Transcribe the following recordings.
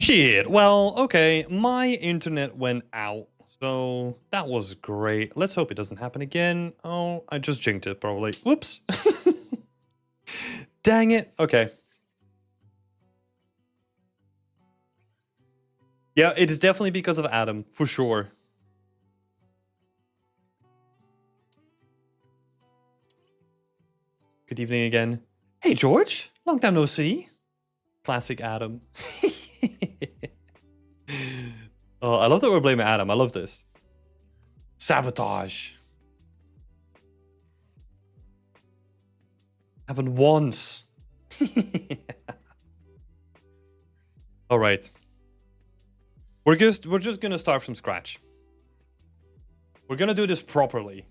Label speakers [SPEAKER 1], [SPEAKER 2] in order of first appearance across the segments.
[SPEAKER 1] Shit, well, okay, my internet went out, so that was great. Let's hope it doesn't happen again. Oh, I just jinked it, probably. Whoops. Dang it. Okay. Yeah, it is definitely because of Adam, for sure. Good evening again. Hey, George. Long time no see. Classic Adam. Oh, I love that we're blaming Adam. I love this. Sabotage. Happened once. All right. We're just gonna start from scratch. We're gonna do this properly.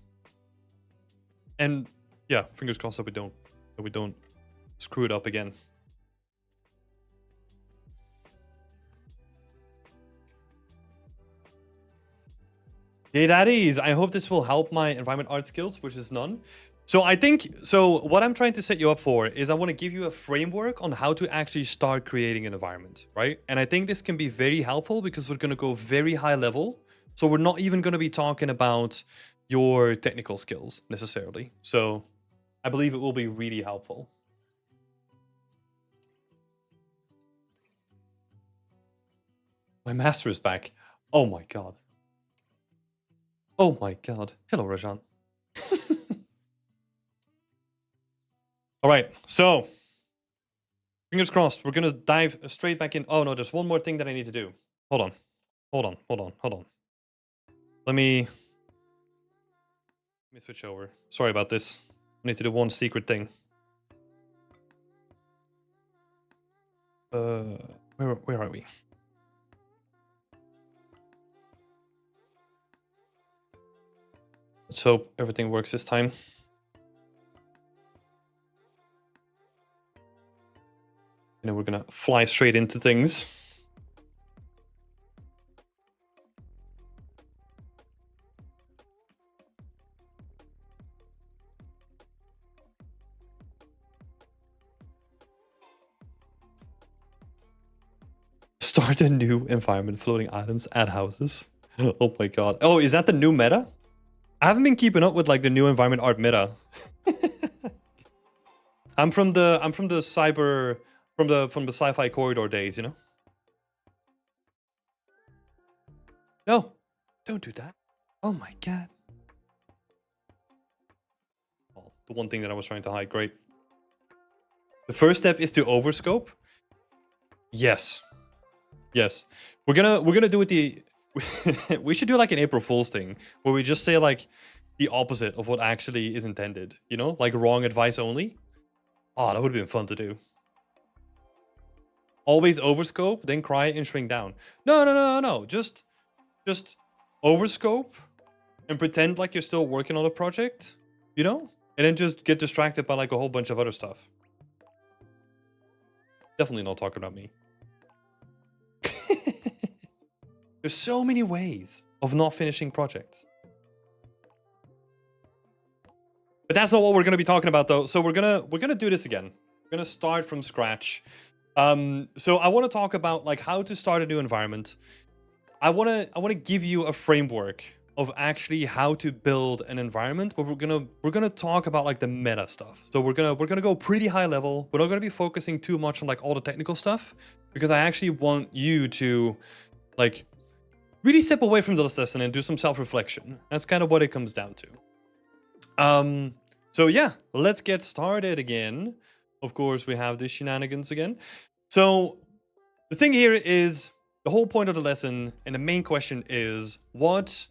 [SPEAKER 1] And yeah, fingers crossed that we don't screw it up again. Hey daddies, I hope this will help my environment art skills, which is none. So what I'm trying to set you up for is I want to give you a framework on how to actually start creating an environment, right? And I think this can be very helpful because we're going to go very high level. So we're not even going to be talking about your technical skills necessarily. So I believe it will be really helpful. My master is back. Oh my god. Oh my god. Hello, Rajan. All right, so fingers crossed. We're gonna dive straight back in. Oh no, there's one more thing that I need to do. Hold on. Let me switch over. Sorry about this. I need to do one secret thing. Where are we? Let's hope everything works this time. And then we're gonna fly straight into things. Start a new environment, floating items, add houses. Oh my god. Oh, is that the new meta? I haven't been keeping up with like the new environment art meta. I'm from the sci-fi corridor days, you know? No, don't do that. Oh my god. Oh, the one thing that I was trying to hide, great. The first step is to overscope. Yes. Yes. We're gonna do it the we should do like an April Fool's thing where we just say like the opposite of what actually is intended, you know? Like wrong advice only. Oh, that would have been fun to do. Always overscope, then cry and shrink down. No. Just overscope and pretend like you're still working on a project, you know? And then just get distracted by like a whole bunch of other stuff. Definitely not talking about me. There's so many ways of not finishing projects. But that's not what we're going to be talking about though. So we're gonna do this again. We're gonna start from scratch. So I want to talk about like how to start a new environment. I want to give you a framework of actually how to build an environment, but we're gonna talk about like the meta stuff. So we're gonna go pretty high level. We're not gonna be focusing too much on like all the technical stuff because I actually want you to like really step away from this lesson and do some self-reflection. That's kind of what it comes down to. So yeah, let's get started again. Of course, we have the shenanigans again. So the thing here is the whole point of the lesson and the main question is, what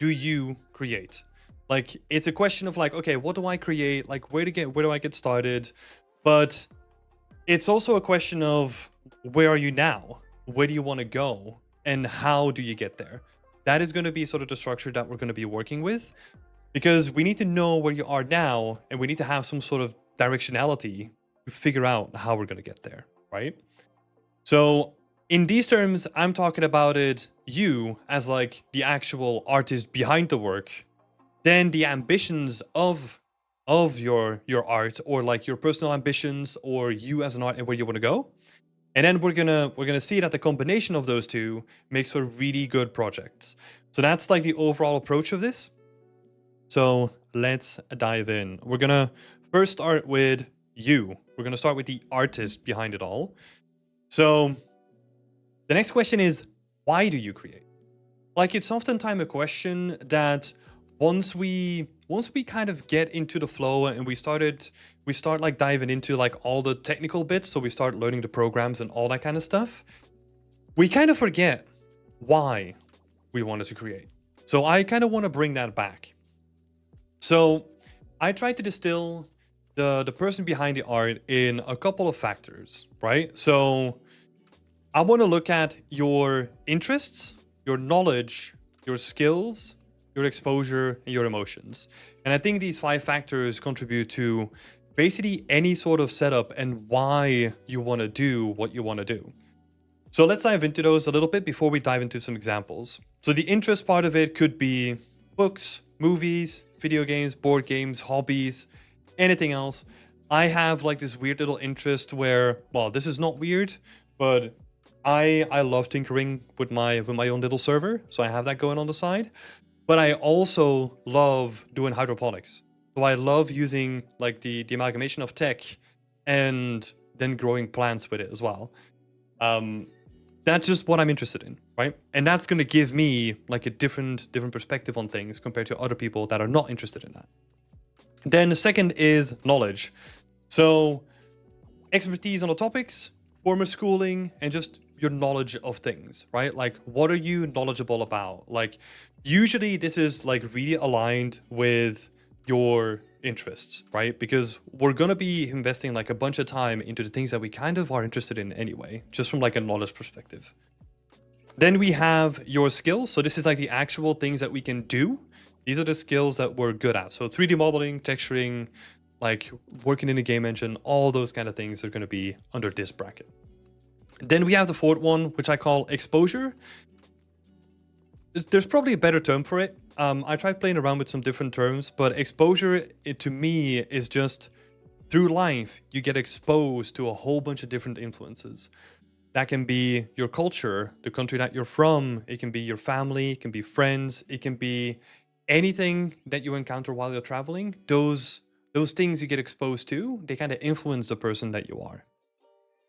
[SPEAKER 1] do you create? Like, it's a question of like, okay, what do I create? Like, where do I get started? But it's also a question of where are you now? Where do you want to go? And how do you get there? That is going to be sort of the structure that we're going to be working with, because we need to know where you are now and we need to have some sort of directionality to figure out how we're going to get there, right? So in these terms, I'm talking about it, you as like the actual artist behind the work, then the ambitions of your art, or like your personal ambitions, or you as an art and where you want to go. And then we're gonna see that the combination of those two makes for really good projects. So that's like the overall approach of this. So let's dive in. We're gonna first start with you. We're gonna start with the artist behind it all. So the next question is, why do you create? Like, it's oftentimes a question that once we kind of get into the flow and we start like diving into like all the technical bits, so we start learning the programs and all that kind of stuff, we kind of forget why we wanted to create. So I kind of want to bring that back. So I tried to distill the person behind the art in a couple of factors, right? So I want to look at your interests, your knowledge, your skills, your exposure, and your emotions. And I think these 5 factors contribute to basically any sort of setup and why you want to do what you want to do. So let's dive into those a little bit before we dive into some examples. So the interest part of it could be books, movies, video games, board games, hobbies, anything else. I have like this weird little interest where, well, this is not weird, but I love tinkering with my own little server, so I have that going on the side. But I also love doing hydroponics. So I love using like the amalgamation of tech and then growing plants with it as well. That's just what I'm interested in, right? And that's going to give me like a different perspective on things compared to other people that are not interested in that. Then the second is knowledge. So expertise on the topics, former schooling, and just your knowledge of things, right? Like, what are you knowledgeable about? Like, usually this is like really aligned with your interests, right? Because we're gonna be investing like a bunch of time into the things that we kind of are interested in anyway, just from like a knowledge perspective. Then we have your skills. So this is like the actual things that we can do. These are the skills that we're good at. So 3D modeling, texturing, like working in a game engine, all those kind of things are going to be under this bracket. Then we have the fourth one, which I call exposure. There's probably a better term for it. I tried playing around with some different terms, but exposure, to me, is just through life, you get exposed to a whole bunch of different influences. That can be your culture, the country that you're from. It can be your family. It can be friends. It can be anything that you encounter while you're traveling. Those things you get exposed to, they kind of influence the person that you are.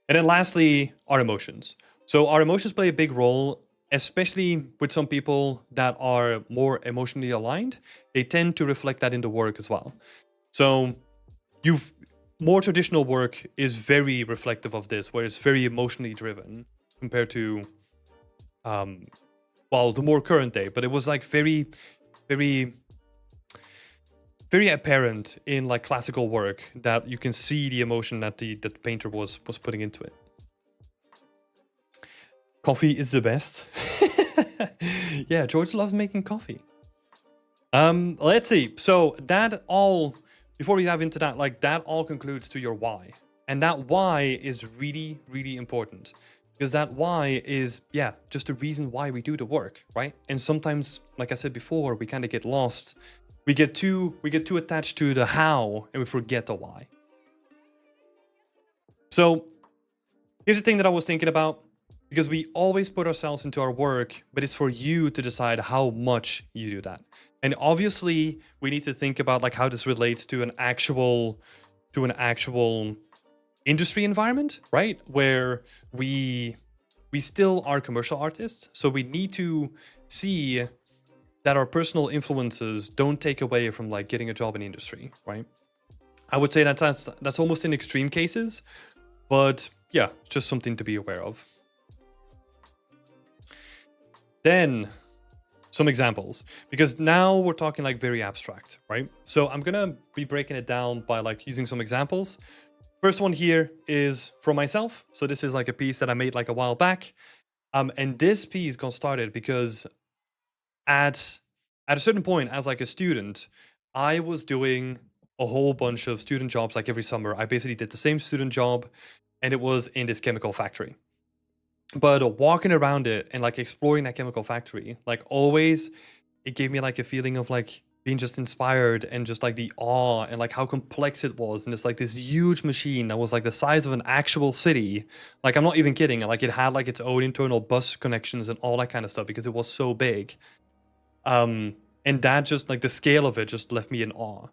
[SPEAKER 1] And then lastly, our emotions. So our emotions play a big role, especially with some people that are more emotionally aligned. They tend to reflect that in the work as well. So more traditional work is very reflective of this, where it's very emotionally driven compared to, well, the more current day. But it was like very apparent in like classical work that you can see the emotion that the painter was putting into it. Coffee is the best. Yeah, George loves making coffee. Let's see. So that all, before we dive into that, like that all concludes to your why. And that why is really, really important. Because that why is, yeah, just the reason why we do the work, right? And sometimes, like I said before, we kind of get lost. We get too attached to the how and we forget the why. So here's the thing that I was thinking about, because we always put ourselves into our work, but it's for you to decide how much you do that. And obviously we need to think about like how this relates to an actual industry environment, right? Where we still are commercial artists. So we need to see that our personal influences don't take away from like getting a job in the industry, right? I would say that that's almost in extreme cases, but yeah, just something to be aware of. Then some examples, because now we're talking like very abstract, right? So I'm gonna be breaking it down by like using some examples. First one here is from myself. So this is like a piece that I made like a while back. And this piece got started because at a certain point as like a student, I was doing a whole bunch of student jobs like every summer. I basically did the same student job and it was in this chemical factory. But walking around it and like exploring that chemical factory, like always, it gave me like a feeling of like being just inspired and just like the awe and like how complex it was. And it's like this huge machine that was like the size of an actual city. Like, I'm not even kidding. Like, it had like its own internal bus connections and all that kind of stuff because it was so big. Um, and that just like the scale of it just left me in awe.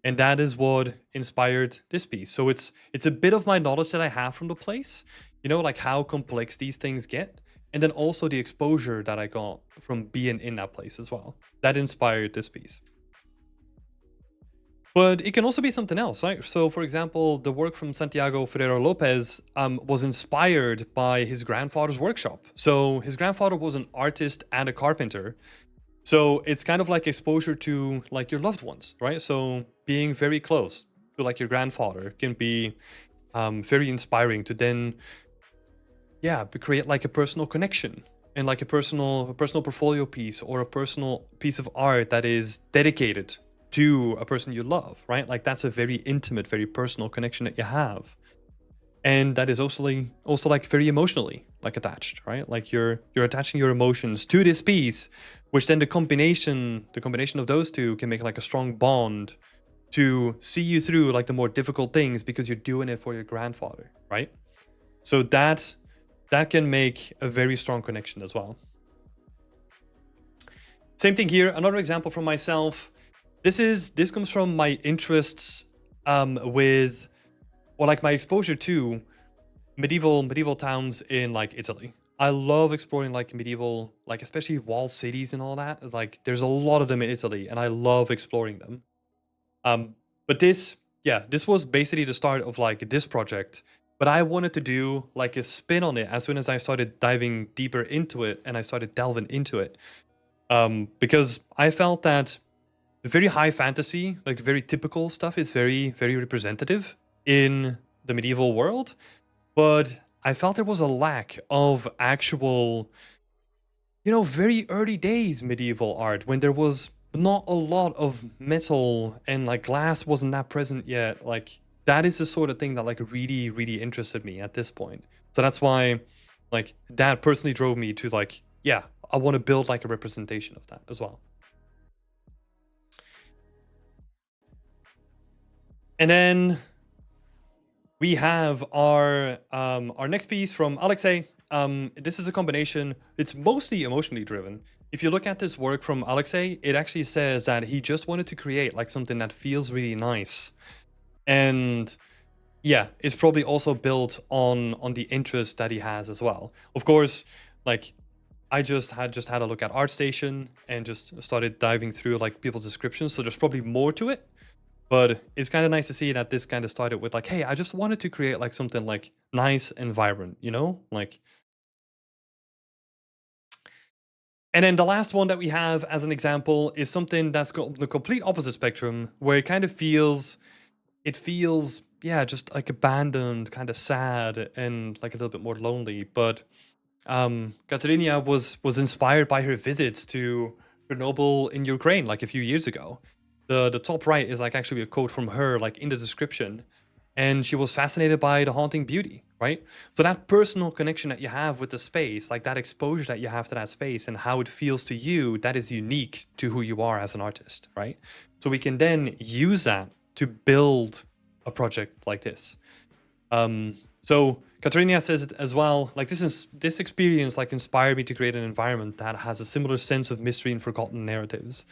[SPEAKER 1] And that is what inspired this piece. So it's a bit of my knowledge that I have from the place, like how complex these things get, and then also the exposure that I got from being in that place as well. That inspired this piece. But it can also be something else, right? So, for example, the work from Santiago Ferrero Lopez was inspired by his grandfather's workshop. So his grandfather was an artist and a carpenter. So it's kind of like exposure to like your loved ones, right? So being very close to like your grandfather can be very inspiring to then, yeah, create like a personal connection and like a personal portfolio piece or a personal piece of art that is dedicated to a person you love, right? Like that's a very intimate, very personal connection that you have. And that is also like very emotionally like attached, right? Like you're attaching your emotions to this piece, which then the combination of those two can make like a strong bond to see you through like the more difficult things because you're doing it for your grandfather, right? So that can make a very strong connection as well. Same thing here. Another example from myself. This comes from my interests with, or like my exposure to medieval towns in like Italy. I love exploring like medieval, like especially walled cities and all that. Like there's a lot of them in Italy, and I love exploring them. But this was basically the start of like this project. But I wanted to do like a spin on it as soon as I started diving deeper into it and I started delving into it. Because I felt that very high fantasy, like very typical stuff, is very, very representative in the medieval world. But I felt there was a lack of actual, very early days medieval art when there was not a lot of metal and like glass wasn't that present yet. Like that is the sort of thing that like really, really interested me at this point. So that's why like that personally drove me to like, yeah, I want to build like a representation of that as well. And then we have our next piece from Alexei. This is a combination. It's mostly emotionally driven. If you look at this work from Alexei, it actually says that he just wanted to create like something that feels really nice, and yeah, it's probably also built on the interest that he has as well. Of course, like I just had a look at ArtStation and just started diving through like people's descriptions, so there's probably more to it. But it's kind of nice to see that this kind of started with like, hey, I just wanted to create like something like nice and vibrant, like. And then the last one that we have as an example is something that's got the complete opposite spectrum, where it feels, yeah, just like abandoned, kind of sad, and like a little bit more lonely. But Katerina was inspired by her visits to Chernobyl in Ukraine like a few years ago. The top right is like actually a quote from her like in the description, and she was fascinated by the haunting beauty, right? So that personal connection that you have with the space, like that exposure that you have to that space and how it feels to you, that is unique to who you are as an artist, right? So we can then use that to build a project like this. So Katrina says it as well, like this experience like inspired me to create an environment that has a similar sense of mystery and forgotten narratives.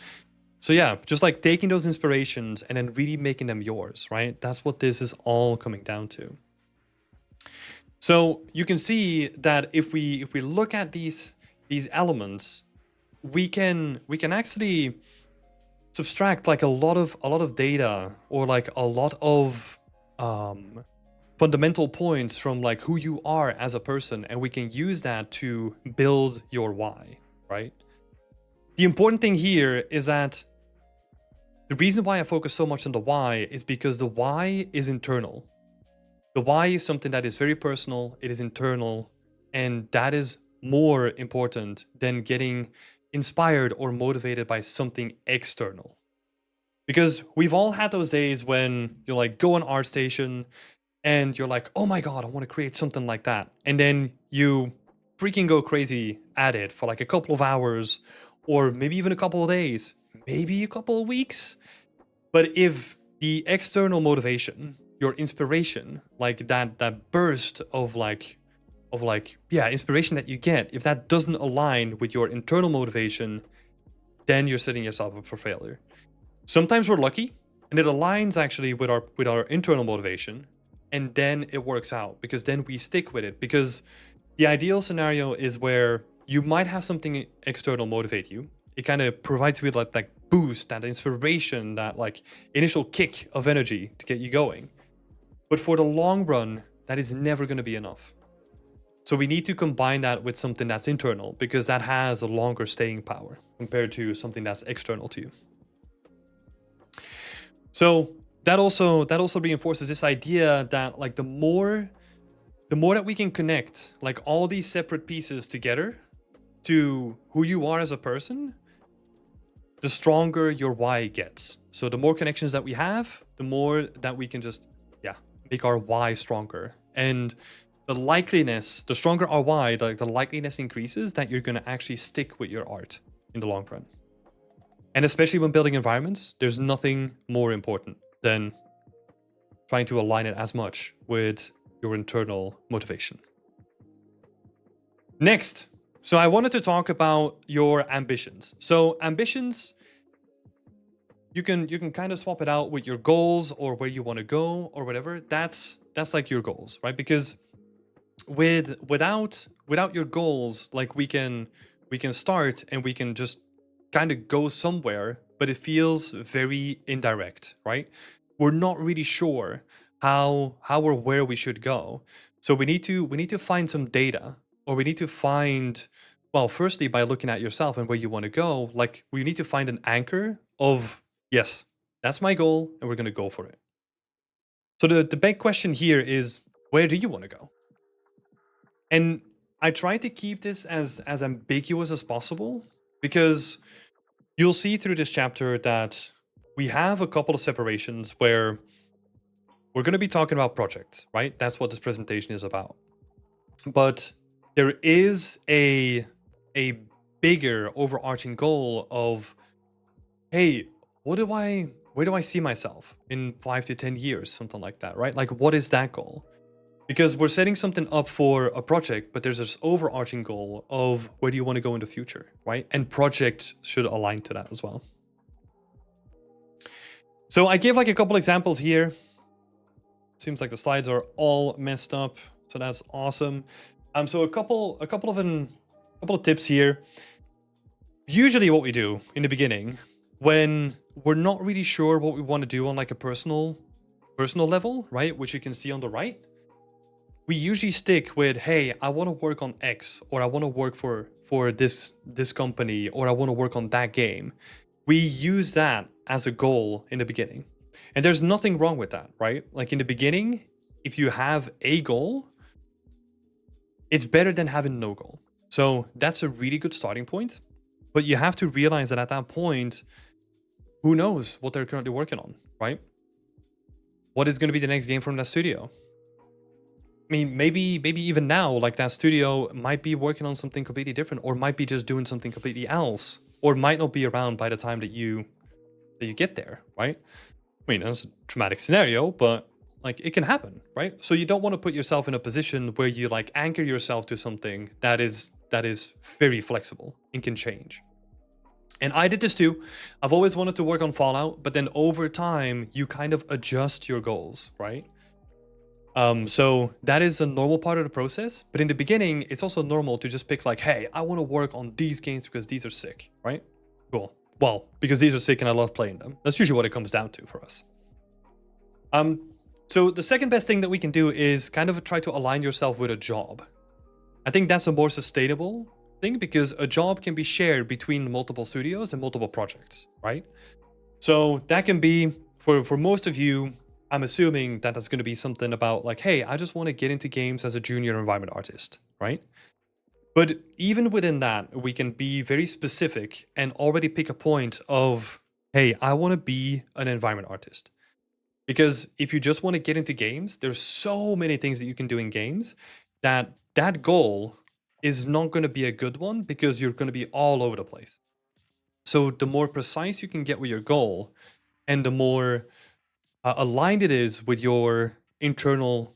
[SPEAKER 1] So yeah, just like taking those inspirations and then really making them yours, right? That's what this is all coming down to. So you can see that if we look at these elements, we can actually subtract like a lot of data or like a lot of fundamental points from like who you are as a person, and we can use that to build your why, right? The important thing here is that the reason why I focus so much on the why is because the why is internal. The why is something that is very personal, it is internal, and that is more important than getting inspired or motivated by something external. Because we've all had those days when you like go on ArtStation and you're like, oh my God, I want to create something like that. And then you freaking go crazy at it for like a couple of hours or maybe even a couple of days, maybe a couple of weeks. But if the external motivation, your inspiration, like that burst of yeah, inspiration that you get, if that doesn't align with your internal motivation, then you're setting yourself up for failure. Sometimes we're lucky and it aligns actually with our internal motivation, and then it works out because then we stick with it. Because the ideal scenario is where you might have something external motivate you. It kind of provides you with like that boost, that inspiration, that like initial kick of energy to get you going. But for the long run, that is never going to be enough. So we need to combine that with something that's internal, because that has a longer staying power compared to something that's external to you. So that also reinforces this idea that like the more that we can connect like all these separate pieces together to who you are as a person, the stronger your why gets. So the more connections that we have, the more that we can just, yeah, make our why stronger. And the likeliness, the stronger our why, the likeliness increases that you're going to actually stick with your art in the long run. And especially when building environments, there's nothing more important than trying to align it as much with your internal motivation. Next, so I wanted to talk about your ambitions. So ambitions, you can kind of swap it out with your goals or where you want to go or whatever. That's like your goals, right? Because without your goals, like we can start and we can just kind of go somewhere, but it feels very indirect, right? We're not really sure how or where we should go. So we need to find some data, or we need to find, well, firstly by looking at yourself and where you want to go, like we need to find an anchor of, yes, that's my goal and we're going to go for it. So the big question here is, where do you want to go? And I try to keep this as ambiguous as possible, because you'll see through this chapter that we have a couple of separations where we're going to be talking about projects, right? That's what this presentation is about. But there is a bigger overarching goal of, hey, where do I see myself in 5 to 10 years, something like that, right? Like, what is that goal? Because we're setting something up for a project, but there's this overarching goal of where do you want to go in the future, right? And projects should align to that as well. So I give like a couple examples here. Seems like the slides are all messed up, so that's awesome. So a couple of tips here. Usually what we do in the beginning, when we're not really sure what we want to do on like a personal level, right? Which you can see on the right. We usually stick with, hey, I want to work on X, or I want to work for this company, or I want to work on that game. We use that as a goal in the beginning. And there's nothing wrong with that, right? Like in the beginning, if you have a goal, it's better than having no goal. So that's a really good starting point. But you have to realize that at that point, who knows what they're currently working on, right? What is going to be the next game from that studio? I mean, maybe even now, like that studio might be working on something completely different, or might be just doing something completely else, or might not be around by the time that you get there, right? I mean, that's a traumatic scenario, but like it can happen, right? So you don't want to put yourself in a position where you like anchor yourself to something that is very flexible and can change. And I did this too. I've always wanted to work on Fallout, but then over time you kind of adjust your goals, right? So that is a normal part of the process, but in the beginning, it's also normal to just pick like, hey, I want to work on these games because these are sick, right? Cool. Well, because these are sick and I love playing them. That's usually what it comes down to for us. So the second best thing that we can do is kind of try to align yourself with a job. I think that's a more sustainable thing, because a job can be shared between multiple studios and multiple projects, right? So that can be, for most of you, I'm assuming that that's going to be something about like, hey, I just want to get into games as a junior environment artist, right? But even within that, we can be very specific and already pick a point of, hey, I want to be an environment artist. Because if you just want to get into games, there's so many things that you can do in games that that goal is not going to be a good one, because you're going to be all over the place. So the more precise you can get with your goal, and the more aligned it is with your internal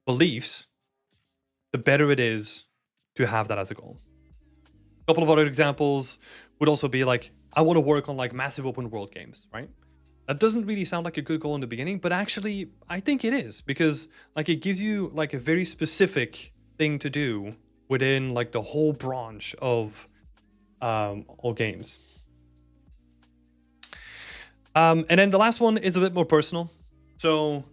[SPEAKER 1] beliefs, the better it is to have that as a goal. A couple of other examples would also be like, I want to work on like massive open world games, right? That doesn't really sound like a good goal in the beginning, but actually I think it is, because like it gives you like a very specific thing to do within like the whole branch of all games. And then the last one is a bit more personal. So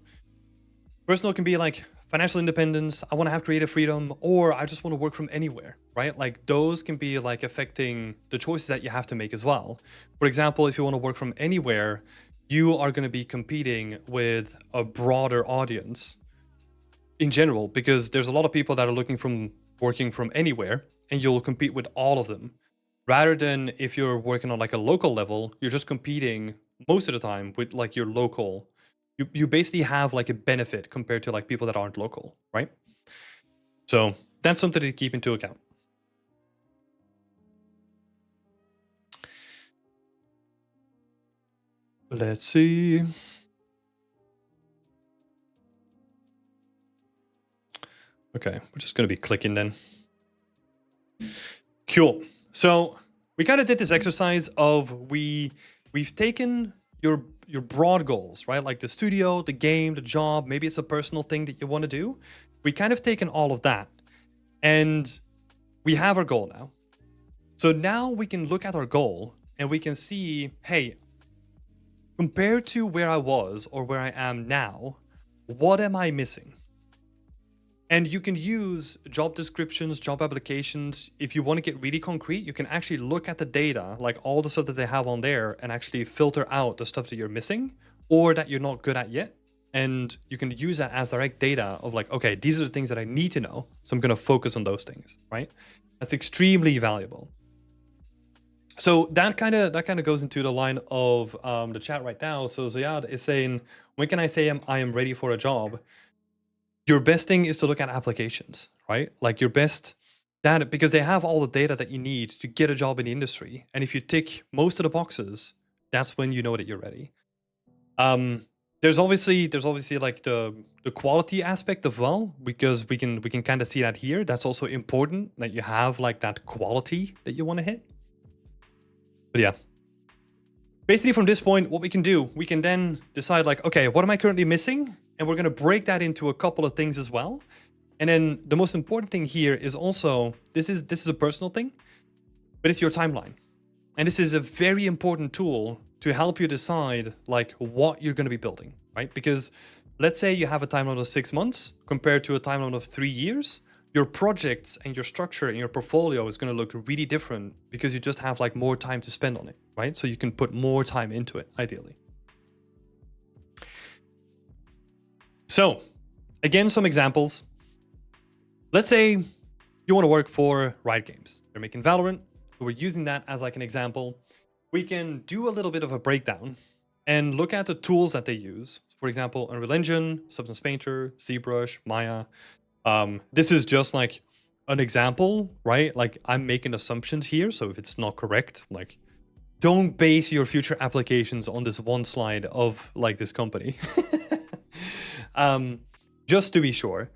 [SPEAKER 1] personal can be like financial independence, I want to have creative freedom, or I just want to work from anywhere, right? Like those can be like affecting the choices that you have to make as well. For example, if you want to work from anywhere, you are going to be competing with a broader audience in general, because there's a lot of people that are looking from working from anywhere, and you'll compete with all of them. Rather than if you're working on like a local level, you're just competing most of the time with like your local. You basically have like a benefit compared to like people that aren't local, right? So that's something to keep into account. Let's see. Okay, we're just going to be clicking then. Cool. So we kind of did this exercise of we've taken your broad goals, right? Like the studio, the game, the job, maybe it's a personal thing that you want to do. We kind of taken all of that, and we have our goal now. So now we can look at our goal and we can see, hey, compared to where I was or where I am now, what am I missing? And you can use job descriptions, job applications. If you want to get really concrete, you can actually look at the data, like all the stuff that they have on there, and actually filter out the stuff that you're missing or that you're not good at yet. And you can use that as direct data of like, okay, these are the things that I need to know, so I'm going to focus on those things, right? That's extremely valuable. So that kind of goes into the line of the chat right now. So Zayad is saying, when can I say I am ready for a job? Your best thing is to look at applications, right? Like your best data, because they have all the data that you need to get a job in the industry. And if you tick most of the boxes, that's when you know that you're ready. There's obviously like the quality aspect as well, because we can kind of see that here. That's also important that you have like that quality that you want to hit. But yeah. Basically from this point, what we can do, we can then decide like, okay, what am I currently missing? And we're going to break that into a couple of things as well. And then the most important thing here is also, this is a personal thing, but it's your timeline. And this is a very important tool to help you decide like what you're going to be building, right? Because let's say you have a timeline of 6 months compared to a timeline of 3 years. Your projects and your structure and your portfolio is going to look really different because you just have like more time to spend on it, right? So you can put more time into it, ideally. So again, some examples. Let's say you want to work for Riot Games. They're making Valorant. So we're using that as like an example. We can do a little bit of a breakdown and look at the tools that they use. For example, Unreal Engine, Substance Painter, ZBrush, Maya. This is just like an example, right? Like I'm making assumptions here. So if it's not correct, like don't base your future applications on this one slide of like this company. Just to be sure.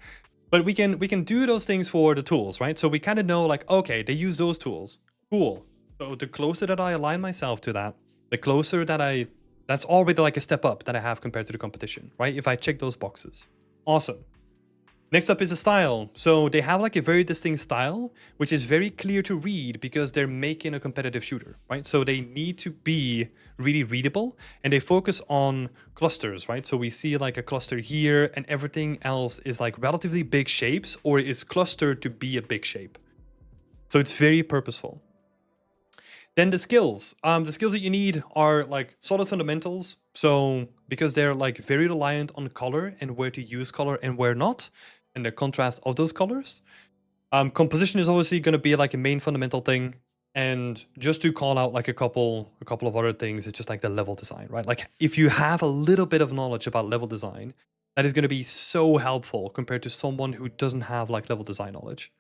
[SPEAKER 1] But we can do those things for the tools, right? So we kind of know like, okay, they use those tools. Cool. So the closer that I align myself to that, the closer that that's already like a step up that I have compared to the competition, right? If I check those boxes. Awesome. Next up is a style. So they have like a very distinct style, which is very clear to read because they're making a competitive shooter, right? So they need to be really readable, and they focus on clusters, right? So we see like a cluster here, and everything else is like relatively big shapes, or is clustered to be a big shape. So it's very purposeful. Then the skills that you need are like solid fundamentals. So because they're like very reliant on color and where to use color and where not, and the contrast of those colors. Composition is obviously going to be like a main fundamental thing. And just to call out like a couple of other things, it's just like the level design, right? Like if you have a little bit of knowledge about level design, that is going to be so helpful compared to someone who doesn't have like level design knowledge.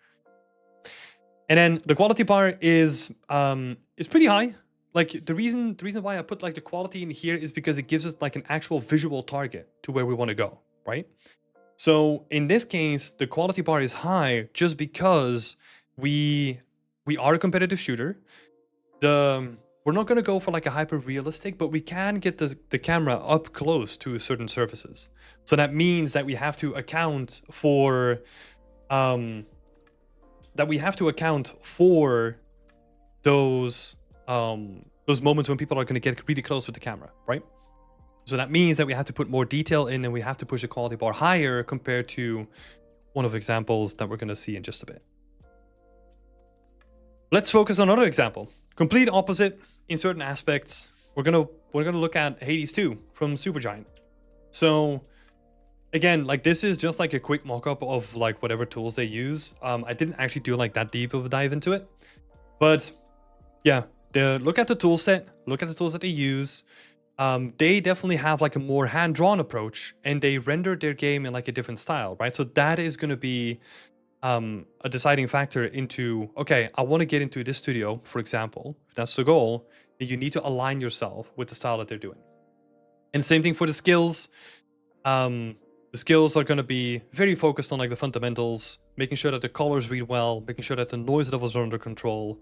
[SPEAKER 1] And then the quality bar is pretty high. Like the reason why I put like the quality in here is because it gives us like an actual visual target to where we want to go, right? So in this case, the quality bar is high just because we are a competitive shooter. We're not going to go for like a hyper realistic, but we can get the camera up close to certain surfaces. So that means that we have to account for those moments when people are going to get really close with the camera, right? So that means that we have to put more detail in, and we have to push the quality bar higher compared to one of the examples that we're going to see in just a bit. Let's focus on another example. Complete opposite in certain aspects. We're gonna look at Hades 2 from Supergiant. So again, like this is just like a quick mock-up of like whatever tools they use. I didn't actually do like that deep of a dive into it, but yeah, look at the tool set, look at the tools that they use. They definitely have like a more hand-drawn approach, and they render their game in like a different style, right? So that is going to be a deciding factor into, okay, I want to get into this studio, for example. If that's the goal, then you need to align yourself with the style that they're doing. And same thing for the skills. The skills are going to be very focused on like the fundamentals, making sure that the colors read well, making sure that the noise levels are under control,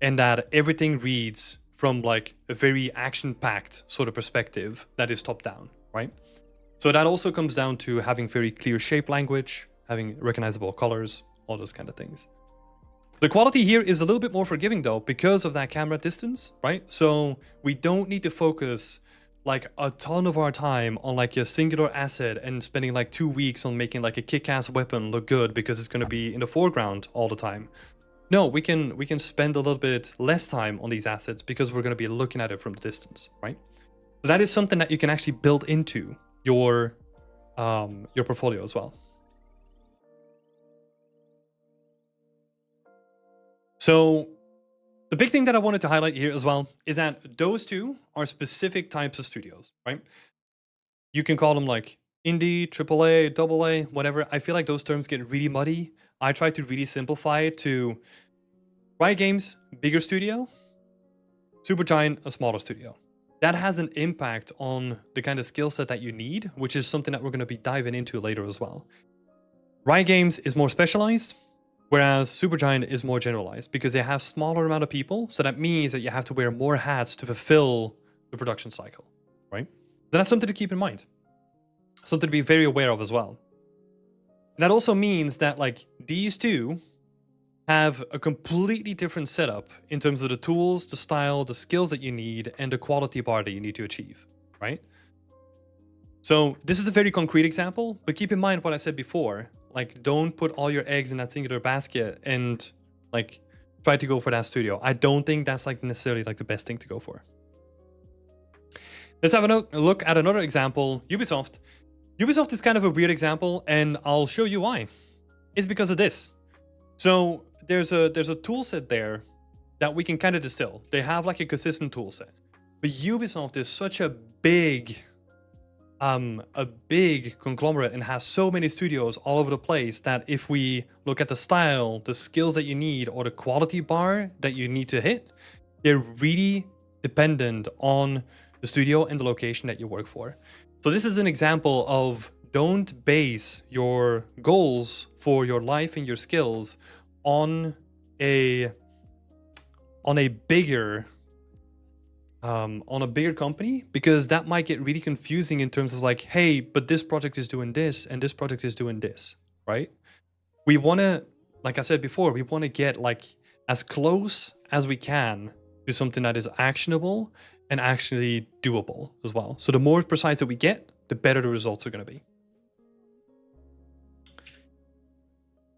[SPEAKER 1] and that everything reads from like a very action-packed sort of perspective that is top-down, right? So that also comes down to having very clear shape language, having recognizable colors, all those kind of things. The quality here is a little bit more forgiving though, because of that camera distance, right? So we don't need to focus like a ton of our time on like a singular asset and spending like 2 weeks on making like a kick-ass weapon look good because it's going to be in the foreground all the time. No, we can spend a little bit less time on these assets because we're going to be looking at it from the distance, right? So that is something that you can actually build into your portfolio as well. So the big thing that I wanted to highlight here as well is that those two are specific types of studios, right? You can call them like indie, AAA, AA, whatever. I feel like those terms get really muddy. I try to really simplify it to Riot Games, bigger studio, Supergiant, a smaller studio. That has an impact on the kind of skill set that you need, which is something that we're going to be diving into later as well. Riot Games is more specialized, whereas Supergiant is more generalized because they have smaller amount of people. So that means that you have to wear more hats to fulfill the production cycle, right? So that's something to keep in mind. Something to be very aware of as well. And that also means that like these two have a completely different setup in terms of the tools, the style, the skills that you need, and the quality bar that you need to achieve, right? So this is a very concrete example, but keep in mind what I said before. Like, don't put all your eggs in that singular basket and like try to go for that studio. I don't think that's like necessarily like the best thing to go for. Let's have a look at another example, Ubisoft. Ubisoft is kind of a weird example, and I'll show you why. It's because of this. So there's a tool set there that we can kind of distill. They have like a consistent tool set. But Ubisoft is such a big conglomerate and has so many studios all over the place that if we look at the style, the skills that you need, or the quality bar that you need to hit, they're really dependent on the studio and the location that you work for. So this is an example of don't base your goals for your life and your skills on a bigger company, because that might get really confusing in terms of like, hey, but this project is doing this and this project is doing this, right? We want to, like I said before, we want to get like as close as we can to something that is actionable and actually doable as well. So the more precise that we get, the better the results are going to be.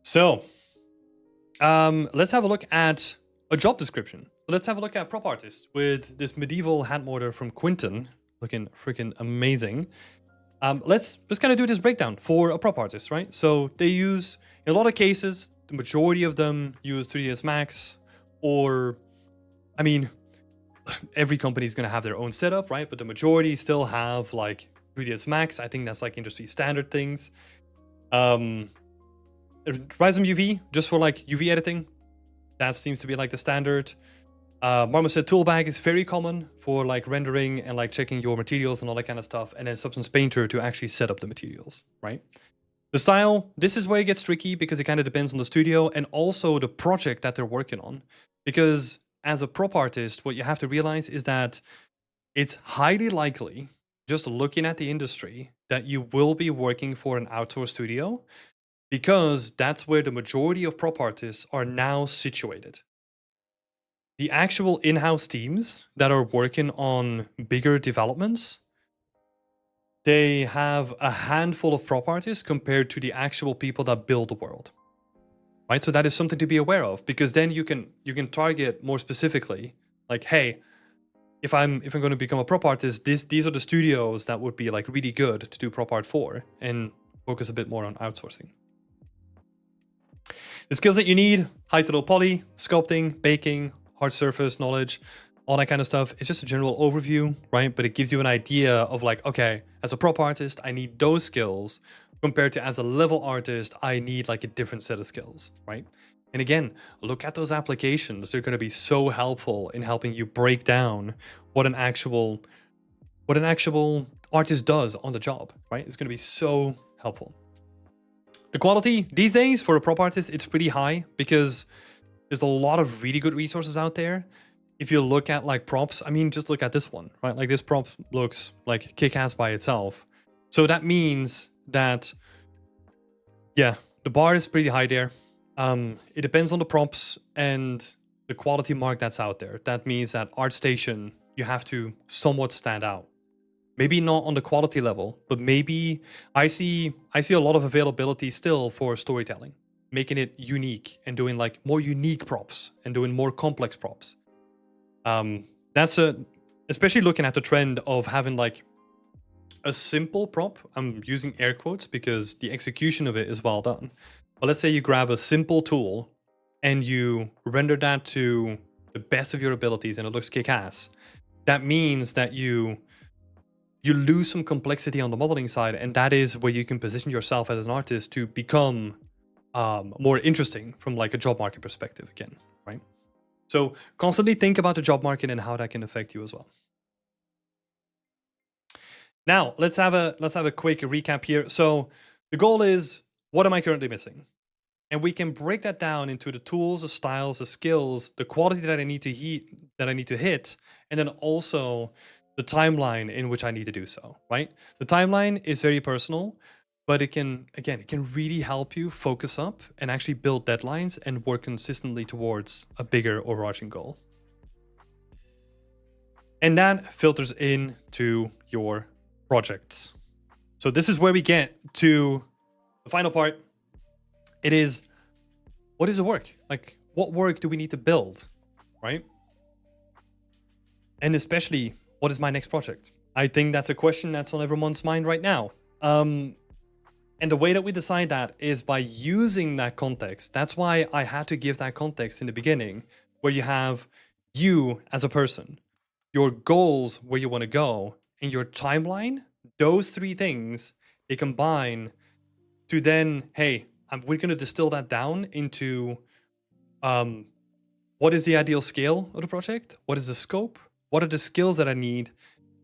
[SPEAKER 1] So let's have a look at a job description. Let's have a look at prop artist with this medieval hand mortar from Quinton, looking freaking amazing. Let's kind of do this breakdown for a prop artist, right? So they use, in a lot of cases, the majority of them use 3ds Max, or, I mean, every company is going to have their own setup, right? But the majority still have like 3ds Max. I think that's like industry standard things. Rise UV, just for like UV editing. That seems to be like the standard. Marmoset toolbag is very common for like rendering and like checking your materials and all that kind of stuff. And then Substance Painter to actually set up the materials, right? The style, this is where it gets tricky because it kind of depends on the studio and also the project that they're working on. Because as a prop artist, what you have to realize is that it's highly likely, just looking at the industry, that you will be working for an outsourced studio because that's where the majority of prop artists are now situated. The actual in-house teams that are working on bigger developments, they have a handful of prop artists compared to the actual people that build the world. Right? So that is something to be aware of, because then you can target more specifically, like, hey, if I'm going to become a prop artist, these are the studios that would be like really good to do prop art for, and focus a bit more on outsourcing. The skills that you need: high to low poly, sculpting, baking, hard surface knowledge, all that kind of stuff. It's just a general overview, right? But it gives you an idea of like, okay, as a prop artist, I need those skills, compared to as a level artist, I need like a different set of skills, right? And again, look at those applications. They're going to be so helpful in helping you break down what an actual artist does on the job, right? It's going to be so helpful. The quality these days for a prop artist, it's pretty high because there's a lot of really good resources out there. If you look at like props, I mean, just look at this one, right? Like this prop looks like kick-ass by itself. So that means that, yeah, the bar is pretty high there. It depends on the props and the quality mark that's out there. That means that ArtStation, you have to somewhat stand out. Maybe not on the quality level, but maybe I see a lot of availability still for storytelling, making it unique and doing like more unique props and doing more complex props. Especially looking at the trend of having like a simple prop. I'm using air quotes because the execution of it is well done. But let's say you grab a simple tool and you render that to the best of your abilities and it looks kick-ass. That means that you lose some complexity on the modeling side, and that is where you can position yourself as an artist to become more interesting from like a job market perspective again, right? So constantly think about the job market and how that can affect you as well. Now let's have a quick recap here. So the goal is, what am I currently missing? And we can break that down into the tools, the styles, the skills, the quality that I need to hit, and then also the timeline in which I need to do so, right? The timeline is very personal, but it can really help you focus up and actually build deadlines and work consistently towards a bigger overarching goal. And that filters into your projects. So this is where we get to the final part. It is, what is the work? Like, what work do we need to build, right? And especially, what is my next project? I think that's a question that's on everyone's mind right now. And the way that we decide that is by using that context. That's why I had to give that context in the beginning, where you have you as a person, your goals, where you want to go, and your timeline. Those three things, they combine to then, hey, we're going to distill that down into what is the ideal scale of the project? What is the scope? What are the skills that I need?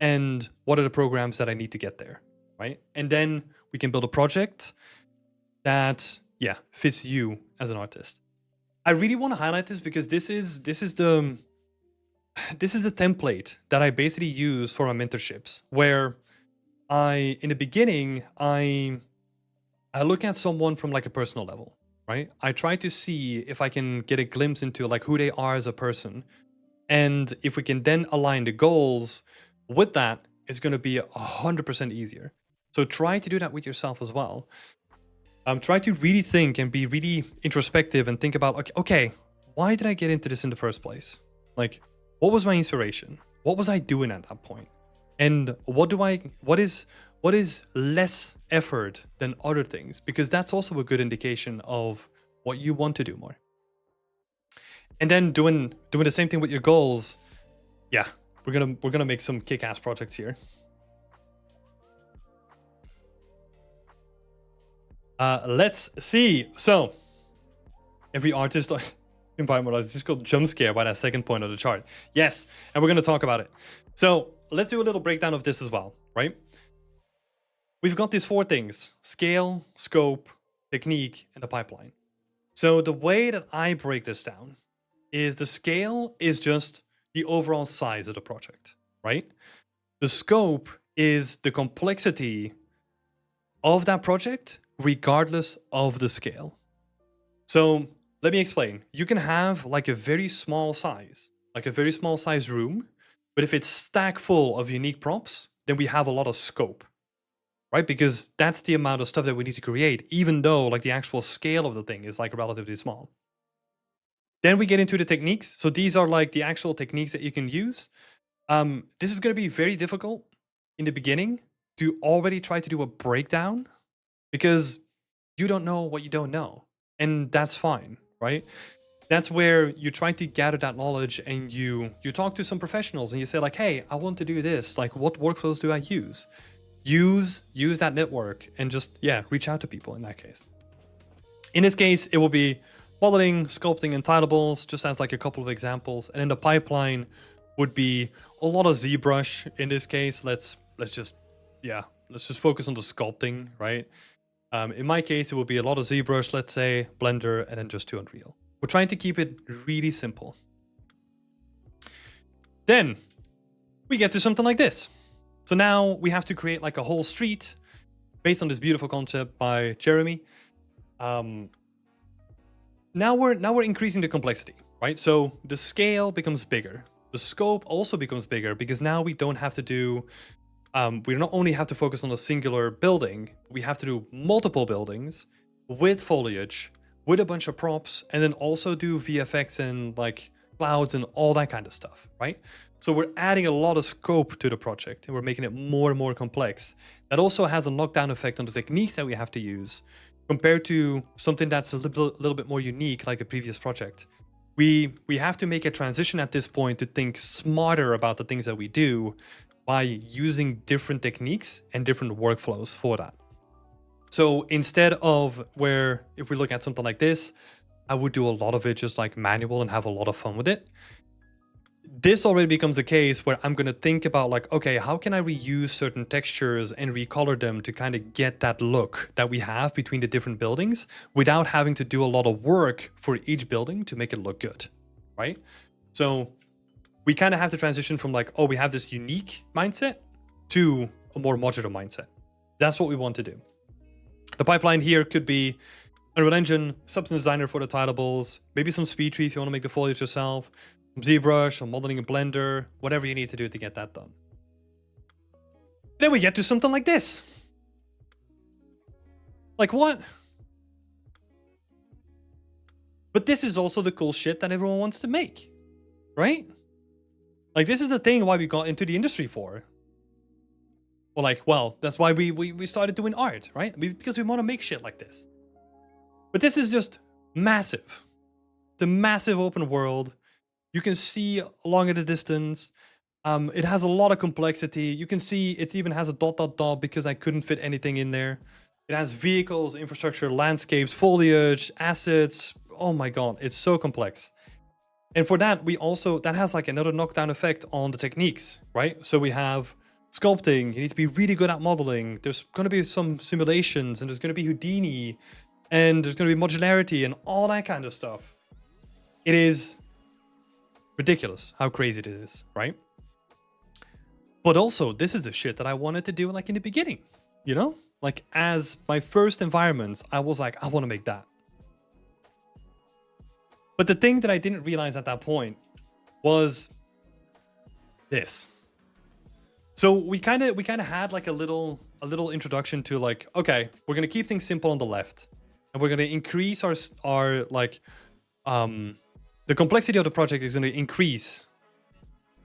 [SPEAKER 1] And what are the programs that I need to get there, right? And then we can build a project that, yeah, fits you as an artist. I really want to highlight this because this is the template that I basically use for my mentorships, where in the beginning, I look at someone from like a personal level, right? I try to see if I can get a glimpse into like who they are as a person. And if we can then align the goals with that, it's going to be 100% easier. So try to do that with yourself as well. Try to really think and be really introspective and think about, okay, why did I get into this in the first place? Like, what was my inspiration? What was I doing at that point? And what is less effort than other things? Because that's also a good indication of what you want to do more. And then doing the same thing with your goals. Yeah, we're gonna make some kick-ass projects here. Let's see. So every artist environment. I just got jump scared by that second point of the chart. Yes, and we're going to talk about it. So let's do a little breakdown of this as well, right? We've got these 4 things: scale, scope, technique, and the pipeline. So the way that I break this down is the scale is just the overall size of the project, right? The scope is the complexity of that project regardless of the scale. So let me explain. You can have like a very small size, like a very small size room, but if it's stacked full of unique props, then we have a lot of scope, right? Because that's the amount of stuff that we need to create, even though like the actual scale of the thing is like relatively small. Then we get into the techniques. So these are like the actual techniques that you can use. This is going to be very difficult in the beginning to already try to do a breakdown because you don't know what you don't know. And that's fine, right? That's where you try to gather that knowledge and you talk to some professionals and you say like, hey, I want to do this. Like, what workflows do I use? Use that network and just, yeah, reach out to people in that case. In this case, it will be modeling, sculpting, and tilables, just as like a couple of examples. And in the pipeline would be a lot of ZBrush in this case. Let's just focus on the sculpting, right? In my case, it will be a lot of ZBrush, let's say, Blender, and then just to Unreal. We're trying to keep it really simple. Then we get to something like this. So now we have to create like a whole street based on this beautiful concept by Jeremy. Now we're increasing the complexity, right? So the scale becomes bigger. The scope also becomes bigger because now we don't have to do, we not only have to focus on a singular building, we have to do multiple buildings with foliage, with a bunch of props, and then also do VFX and like clouds and all that kind of stuff, right? So we're adding a lot of scope to the project and we're making it more and more complex. That also has a knockdown effect on the techniques that we have to use compared to something that's a little bit more unique like a previous project. We have to make a transition at this point to think smarter about the things that we do by using different techniques and different workflows for that. So instead of where, if we look at something like this, I would do a lot of it just like manual and have a lot of fun with it. This already becomes a case where I'm going to think about like, okay, how can I reuse certain textures and recolor them to kind of get that look that we have between the different buildings without having to do a lot of work for each building to make it look good, right? So we kind of have to transition from like, oh, we have this unique mindset to a more modular mindset. That's what we want to do. The pipeline here could be Unreal Engine, Substance Designer for the tilables, maybe some SpeedTree if you want to make the foliage yourself, some ZBrush, some modeling in Blender, whatever you need to do to get that done. Then we get to something like this. Like what? But this is also the cool shit that everyone wants to make, right? Like this is the thing why we got into the industry for. Well, that's why we started doing art, right? Because we want to make shit like this. But this is just massive. It's a massive open world. You can see along at a distance. It has a lot of complexity. You can see it even has a ... because I couldn't fit anything in there. It has vehicles, infrastructure, landscapes, foliage, assets. Oh my god, it's so complex. And for that, that has like another knockdown effect on the techniques, right? So we have sculpting. You need to be really good at modeling. There's going to be some simulations, and there's going to be Houdini, and there's going to be modularity and all that kind of stuff. It is ridiculous how crazy it is, right? But also, this is the shit that I wanted to do like in the beginning, you know? Like as my first environments, I was like, I want to make that. But the thing that I didn't realize at that point was this. So we kind of had like a little introduction to like, okay, we're going to keep things simple on the left, and we're going to increase our like the complexity of the project is going to increase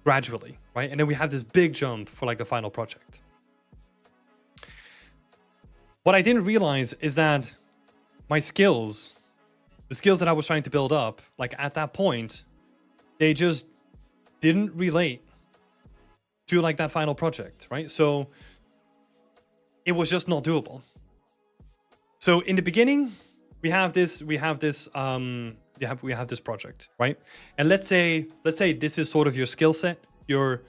[SPEAKER 1] gradually, right? And then we have this big jump for like the final project. What I didn't realize is that my skills, the skills that I was trying to build up, like at that point, they just didn't relate to like that final project, right? So it was just not doable. So in the beginning, we have this we have this project, right? And let's say this is sort of your skill set. You're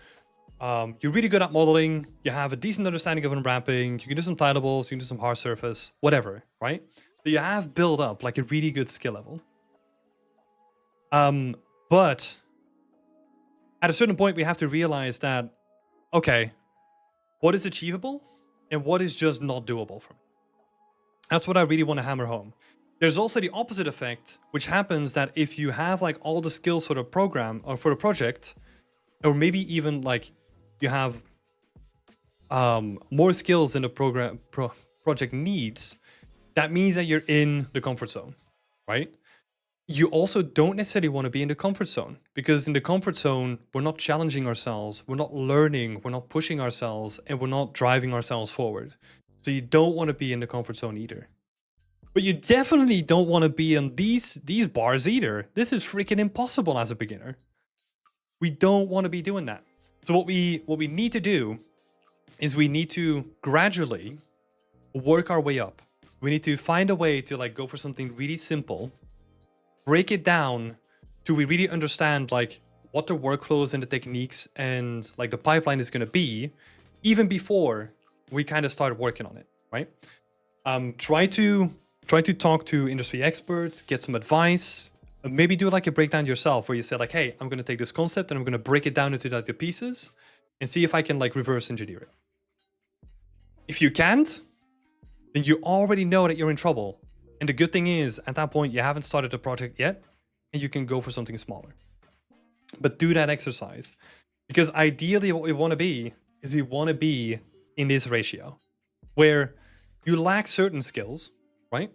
[SPEAKER 1] really good at modeling. You have a decent understanding of unwrapping. You can do some tilables. You can do some hard surface, whatever, right? So you have built up like a really good skill level. But at a certain point, we have to realize that, okay, what is achievable and what is just not doable for me? That's what I really want to hammer home. There's also the opposite effect, which happens that if you have like all the skills for the program or for the project, or maybe even like you have more skills than the project needs, that means that you're in the comfort zone, right? You also don't necessarily want to be in the comfort zone, because in the comfort zone, we're not challenging ourselves, we're not learning, we're not pushing ourselves, and we're not driving ourselves forward. So you don't want to be in the comfort zone either. But you definitely don't want to be in these bars either. This is freaking impossible as a beginner. We don't want to be doing that. So what we need to do is we need to gradually work our way up. We need to find a way to like go for something really simple, break it down till we really understand like what the workflows and the techniques and like the pipeline is going to be, even before we kind of start working on it, right? Try to talk to industry experts, get some advice, maybe do like a breakdown yourself where you say like, hey, I'm going to take this concept and I'm going to break it down into like the pieces and see if I can like reverse engineer it. If you can't, then you already know that you're in trouble. And the good thing is, at that point, you haven't started the project yet, and you can go for something smaller. But do that exercise. Because ideally what we want to be is we want to be in this ratio where you lack certain skills, right?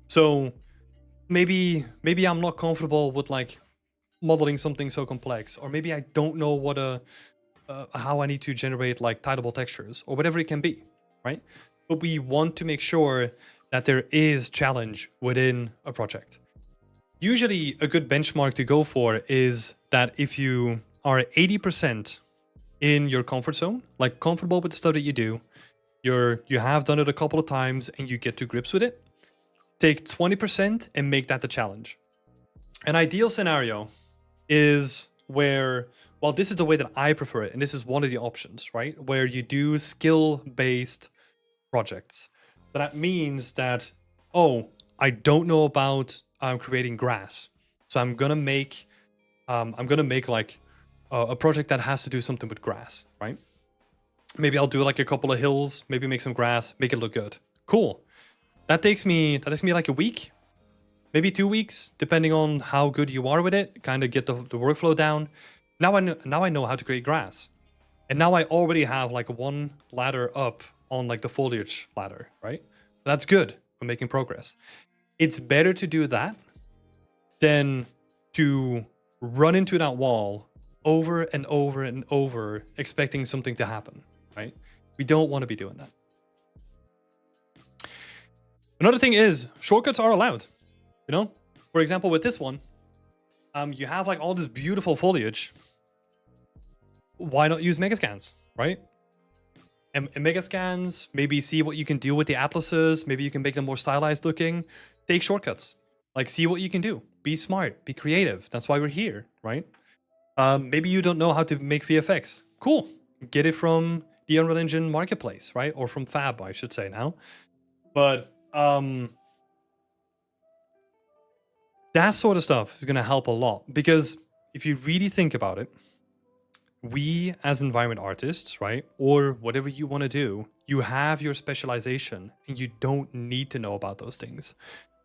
[SPEAKER 1] So maybe I'm not comfortable with like modeling something so complex, or maybe I don't know what how I need to generate like tileable textures or whatever it can be, right? But we want to make sure that there is challenge within a project. Usually a good benchmark to go for is that if you are 80% in your comfort zone, like comfortable with the stuff that you do, you have done it a couple of times and you get to grips with it, take 20% and make that the challenge. An ideal scenario is where, well, this is the way that I prefer it, and this is one of the options, right? Where you do skill-based projects. That means that, oh, I don't know about creating grass, so I'm gonna make like a project that has to do something with grass, right? Maybe I'll do like a couple of hills, maybe make some grass, make it look good. Cool. That takes me like a week, maybe 2 weeks, depending on how good you are with it. Kind of get the workflow down. Now I know how to create grass, and now I already have like one ladder up on like the foliage ladder, right? That's good. We're making progress. It's better to do that than to run into that wall over and over and over, expecting something to happen, right? We don't want to be doing that. Another thing is shortcuts are allowed, you know? For example, with this one, you have like all this beautiful foliage. Why not use megascans, right? And megascans, maybe see what you can do with the atlases. Maybe you can make them more stylized looking. Take shortcuts. Like, see what you can do. Be smart. Be creative. That's why we're here, right? Maybe you don't know how to make VFX. Cool. Get it from the Unreal Engine marketplace, right? Or from Fab, I should say now. But that sort of stuff is going to help a lot. Because if you really think about it, we as environment artists, right, or whatever you want to do, you have your specialization and you don't need to know about those things.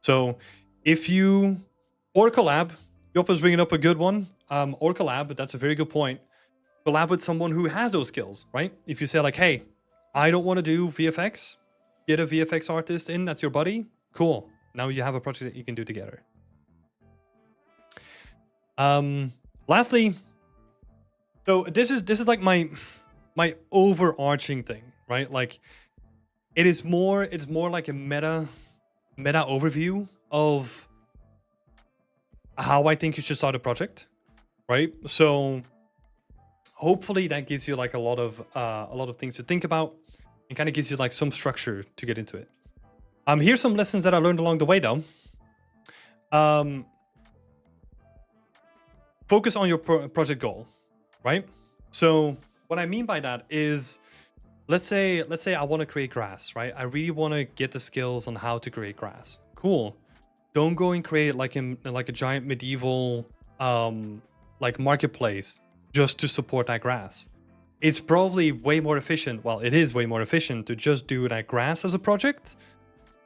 [SPEAKER 1] So if you, or collab, Joppa's bringing up a good one, or collab, but that's a very good point. Collab with someone who has those skills, right? If you say like, hey, I don't want to do VFX, get a VFX artist in, that's your buddy, cool. Now you have a project that you can do together. Lastly, so this is like my overarching thing, right? Like it's more like a meta overview of how I think you should start a project, right? So hopefully that gives you like a lot of things to think about and kind of gives you like some structure to get into it. Here's some lessons that I learned along the way though. focus on your project goal, right? So what I mean by that is, let's say I want to create grass, right? I really want to get the skills on how to create grass. Cool. Don't go and create like a giant medieval like marketplace just to support that grass. It's probably way more efficient. Well, it is way more efficient to just do that grass as a project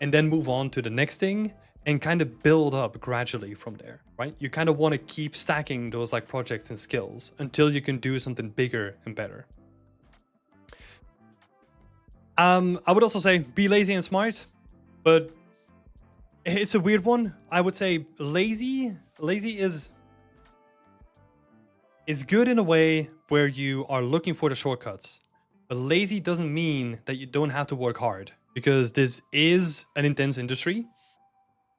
[SPEAKER 1] and then move on to the next thing and kind of build up gradually from there, right? You kind of want to keep stacking those like projects and skills until you can do something bigger and better. I would also say be lazy and smart, but it's a weird one. I would say lazy is good in a way where you are looking for the shortcuts. But lazy doesn't mean that you don't have to work hard, because this is an intense industry.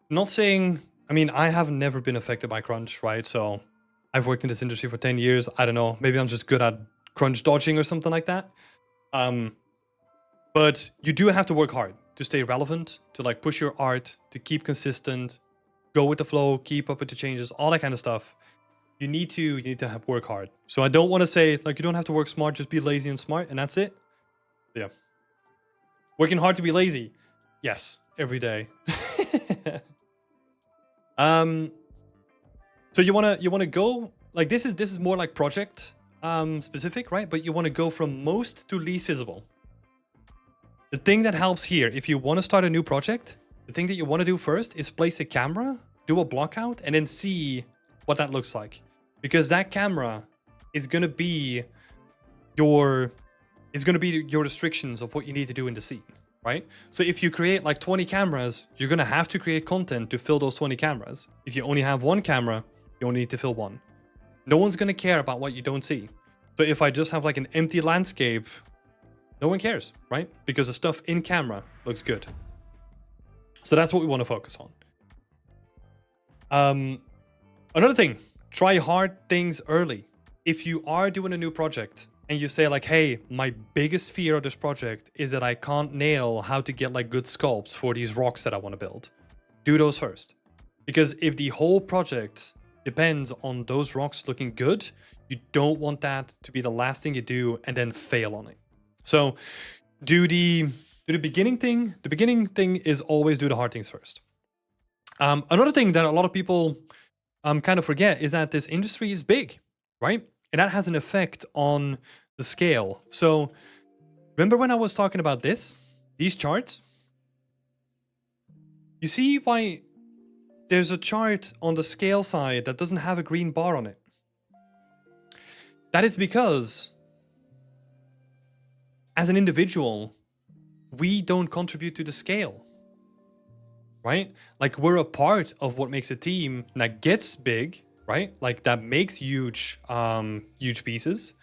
[SPEAKER 1] Not saying, I mean, I have never been affected by crunch, right? So I've worked in this industry for 10 years. I don't know, maybe I'm just good at crunch dodging or something like that. But you do have to work hard to stay relevant, to like push your art, to keep consistent, go with the flow, keep up with the changes, all that kind of stuff. You need to work hard. So I don't want to say like you don't have to work smart, just be lazy and smart, and that's it. Yeah. Working hard to be lazy. Yes, every day. So you wanna go like this is more like project specific, right? But you want to go from most to least visible. The thing that helps here, if you want to start a new project, the thing that you want to do first is place a camera, do a block out, and then see what that looks like. Because that camera is going to be your restrictions of what you need to do in the scene, right? So if you create like 20 cameras, you're going to have to create content to fill those 20 cameras. If you only have one camera, you only need to fill one. No one's going to care about what you don't see. So if I just have like an empty landscape, no one cares, right? Because the stuff in camera looks good. So that's what we want to focus on. Another thing, try hard things early. If you are doing a new project and you say like, hey, my biggest fear of this project is that I can't nail how to get like good sculpts for these rocks that I want to build. Do those first. Because if the whole project depends on those rocks looking good, you don't want that to be the last thing you do and then fail on it. So do the beginning thing. The beginning thing is always do the hard things first. Another thing that a lot of people kind of forget is that this industry is big, right? And that has an effect on the scale. So remember when I was talking about these charts? You see why there's a chart on the scale side that doesn't have a green bar on it? That is because as an individual, we don't contribute to the scale, right? Like we're a part of what makes a team that gets big, right? Like that makes huge pieces.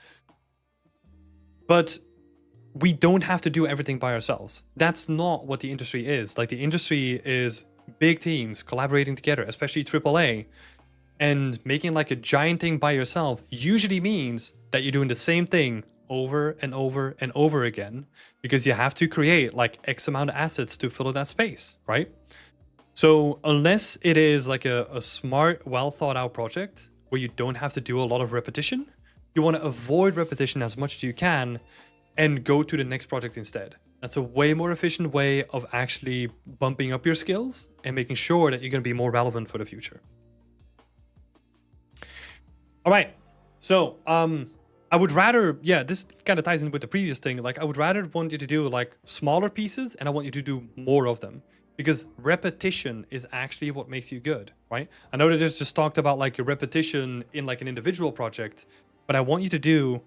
[SPEAKER 1] But we don't have to do everything by ourselves. That's not what the industry is. Like the industry is big teams collaborating together, especially AAA. And making like a giant thing by yourself usually means that you're doing the same thing over and over and over again, because you have to create like X amount of assets to fill in that space, right? So unless it is like a smart, well thought out project where you don't have to do a lot of repetition, you want to avoid repetition as much as you can and go to the next project instead. That's a way more efficient way of actually bumping up your skills and making sure that you're going to be more relevant for the future. All right. So, I would rather, yeah, this kind of ties in with the previous thing. Like, I would rather want you to do like smaller pieces, and I want you to do more of them, because repetition is actually what makes you good, right? I know that there's just talked about like a repetition in like an individual project, but I want you to do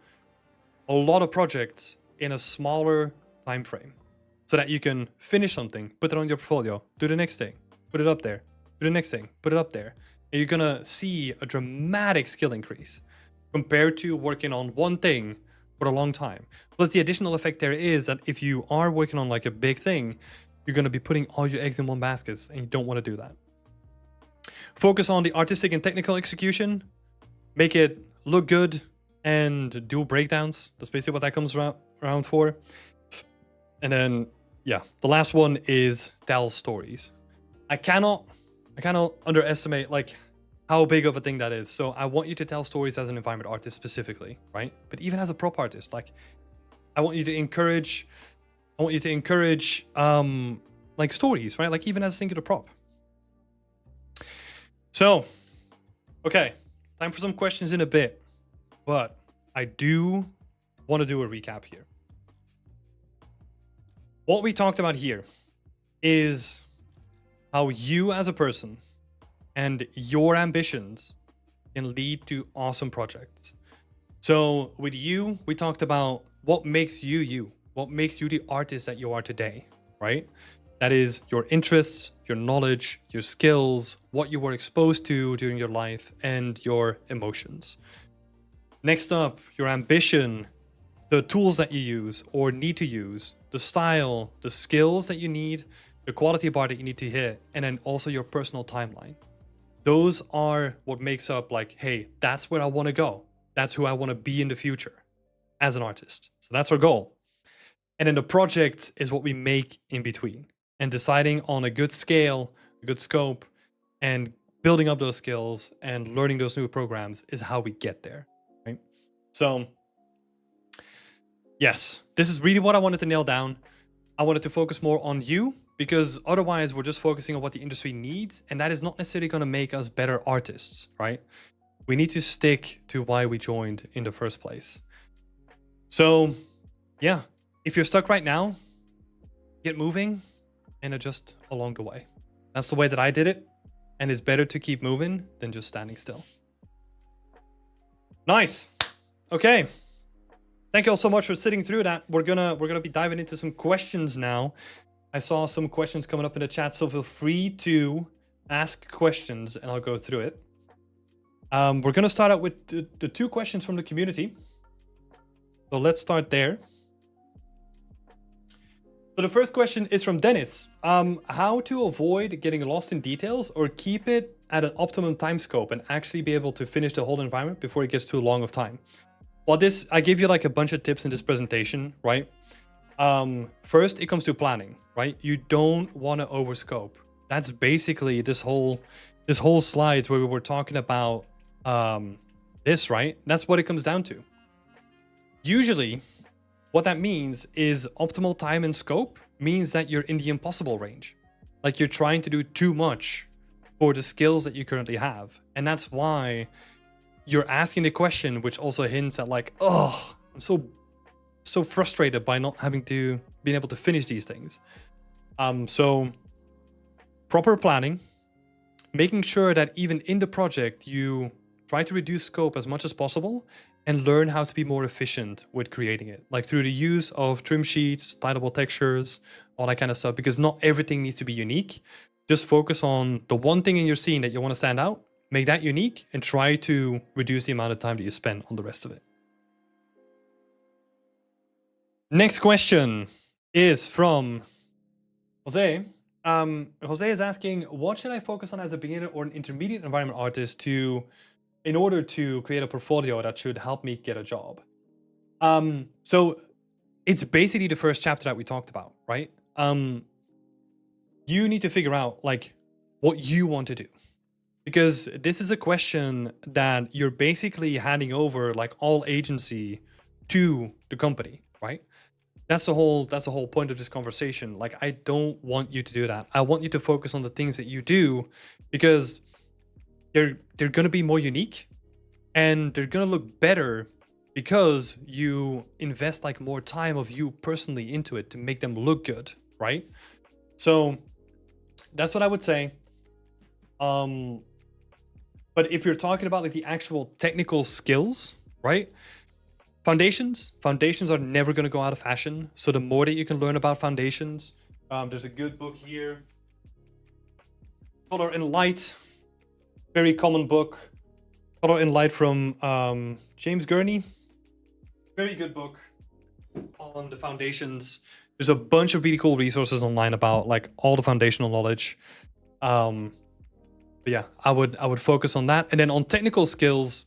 [SPEAKER 1] a lot of projects in a smaller time frame so that you can finish something, put it on your portfolio, do the next thing, put it up there, do the next thing, put it up there. And you're gonna see a dramatic skill increase compared to working on one thing for a long time. Plus the additional effect there is that if you are working on like a big thing, you're going to be putting all your eggs in one basket, and you don't want to do that. Focus on the artistic and technical execution. Make it look good and do breakdowns. That's basically what that comes around for. And then, yeah, the last one is tell stories. I cannot underestimate, like, how big of a thing that is. So I want you to tell stories as an environment artist specifically, right? But even as a prop artist, like I want you to encourage like stories, right? Like even as a singular prop. So, okay, time for some questions in a bit, but I do want to do a recap here. What we talked about here is how you as a person and your ambitions can lead to awesome projects. So with you, we talked about what makes you you, what makes you the artist that you are today, right? That is your interests, your knowledge, your skills, what you were exposed to during your life, and your emotions. Next up, your ambition, the tools that you use or need to use, the style, the skills that you need, the quality bar that you need to hit, and then also your personal timeline. Those are what makes up like, hey, that's where I want to go. That's who I want to be in the future as an artist. So that's our goal. And then the project is what we make in between. And deciding on a good scale, a good scope, and building up those skills and learning those new programs is how we get there, right? So yes, this is really what I wanted to nail down. I wanted to focus more on you because otherwise we're just focusing on what the industry needs, and that is not necessarily going to make us better artists, right? We need to stick to why we joined in the first place. So yeah, if you're stuck right now, get moving and adjust along the way. That's the way that I did it, and it's better to keep moving than just standing still. Nice. Okay. Thank you all so much for sitting through that. We're gonna be diving into some questions now. I saw some questions coming up in the chat, so feel free to ask questions and I'll go through it. We're gonna start out with the 2 questions from the community. So let's start there. So the first question is from Dennis. How to avoid getting lost in details or keep it at an optimum time scope and actually be able to finish the whole environment before it gets too long of time? Well, I gave you like a bunch of tips in this presentation, right? First, it comes to planning, right? You don't want to overscope. That's basically this whole slides where we were talking about this, right? That's what it comes down to. Usually, what that means is optimal time and scope means that you're in the impossible range. Like you're trying to do too much for the skills that you currently have. And that's why you're asking the question, which also hints at like, oh, I'm so frustrated by not being able to finish these things. So proper planning, making sure that even in the project, you try to reduce scope as much as possible and learn how to be more efficient with creating it, like through the use of trim sheets, tileable textures, all that kind of stuff, because not everything needs to be unique. Just focus on the one thing in your scene that you want to stand out, make that unique, and try to reduce the amount of time that you spend on the rest of it. Next question is from Jose. Jose is asking, what should I focus on as a beginner or an intermediate environment artist in order to create a portfolio that should help me get a job? So it's basically the first chapter that we talked about, right? You need to figure out like what you want to do, because this is a question that you're basically handing over like all agency to the company, right? That's the whole point of this conversation. Like, I don't want you to do that. I want you to focus on the things that you do, because they're going to be more unique and they're going to look better because you invest like more time of you personally into it to make them look good, right? So that's what I would say. But if you're talking about like the actual technical skills, right? Foundations are never going to go out of fashion. So the more that you can learn about foundations, there's a good book here, Color and Light, very common book, Color and Light from James Gurney. Very good book on the foundations. There's a bunch of really cool resources online about like all the foundational knowledge. But yeah, I would focus on that. And then on technical skills,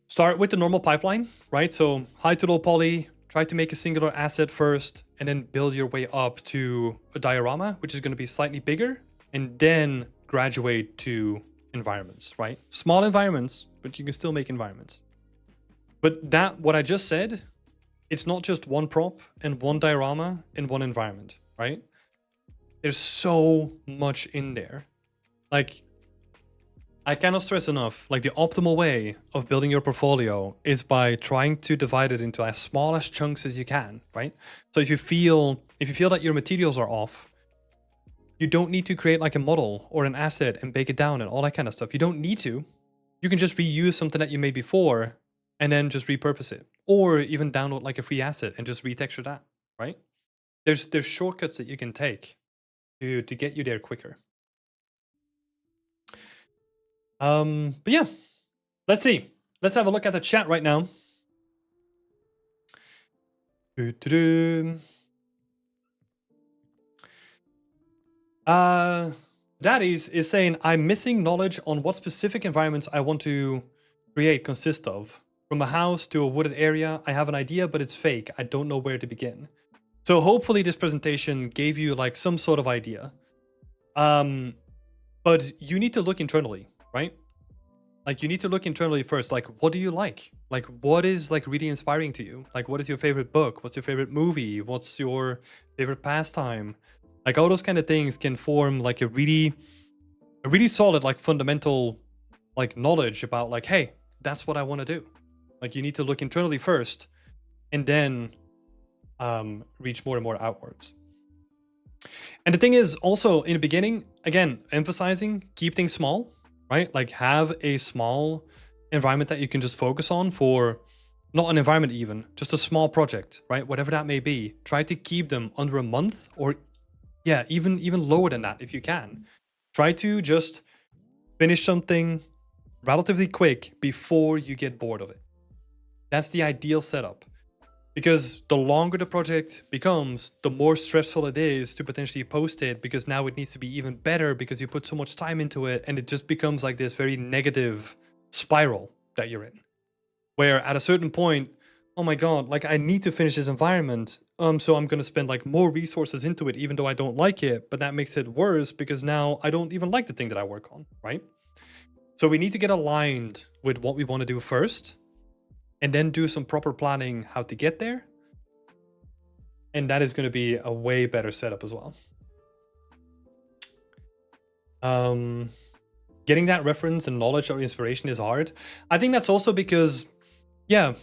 [SPEAKER 1] start with the normal pipeline, right? So high to low poly, try to make a singular asset first, and then build your way up to a diorama, which is going to be slightly bigger, and then graduate to environments, right? Small environments, but you can still make environments. But that, what I just said, it's not just one prop and one diorama in one environment, right? There's so much in there. Like, I cannot stress enough, like the optimal way of building your portfolio is by trying to divide it into as small as chunks as you can, right? So if you feel that your materials are off, you don't need to create like a model or an asset and bake it down and all that kind of stuff. You don't need to. You can just reuse something that you made before and then just repurpose it. Or even download like a free asset and just retexture that, right? There's shortcuts that you can take to get you there quicker. But yeah, let's see. Let's have a look at the chat right now. Daddies is saying, I'm missing knowledge on what specific environments I want to create consist of. From a house to a wooded area, I have an idea, but it's fake. I don't know where to begin. So hopefully this presentation gave you like some sort of idea. But you need to look internally, right? Like you need to look internally first. Like, what do you like? Like, what is like really inspiring to you? Like, what is your favorite book? What's your favorite movie? What's your favorite pastime? Like all those kind of things can form like a really solid, like fundamental, like knowledge about like, hey, that's what I want to do. Like you need to look internally first and then reach more and more outwards. And the thing is also in the beginning, again, emphasizing, keep things small, right? Like have a small environment that you can just focus on for, not an environment even, just a small project, right? Whatever that may be. Try to keep them under a month or yeah, even lower than that if you can. Try to just finish something relatively quick before you get bored of it. That's the ideal setup. Because the longer the project becomes, the more stressful it is to potentially post it because now it needs to be even better because you put so much time into it and it just becomes like this very negative spiral that you're in. Where at a certain point, oh my god, like I need to finish this environment, so I'm gonna spend like more resources into it even though I don't like it, but that makes it worse because now I don't even like the thing that I work on, right? So we need to get aligned with what we want to do first, and then do some proper planning how to get there. And that is going to be a way better setup as well. Getting that reference and knowledge or inspiration is hard. I think that's also because, yeah,